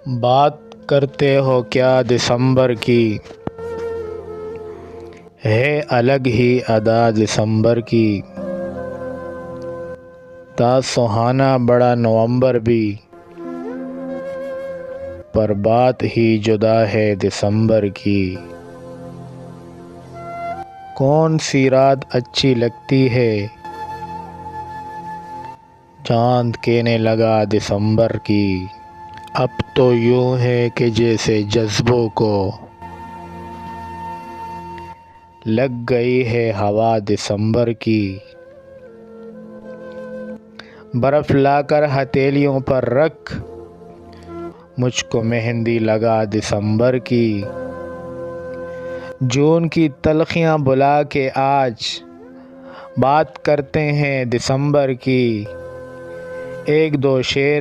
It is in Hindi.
बात करते हो क्या दिसंबर की, है अलग ही अदा दिसंबर की। था सुहाना बड़ा नवंबर भी, पर बात ही जुदा है दिसंबर की। कौन सी रात अच्छी लगती है, चांद कहने लगा दिसंबर की। अब तो यूं है कि जैसे जज्बों को लग गई है हवा दिसंबर की। बर्फ लाकर हथेलियों पर रख, मुझको मेहंदी लगा दिसंबर की। जून की तलखियां बुला के आज बात करते हैं दिसंबर की। एक दो शेर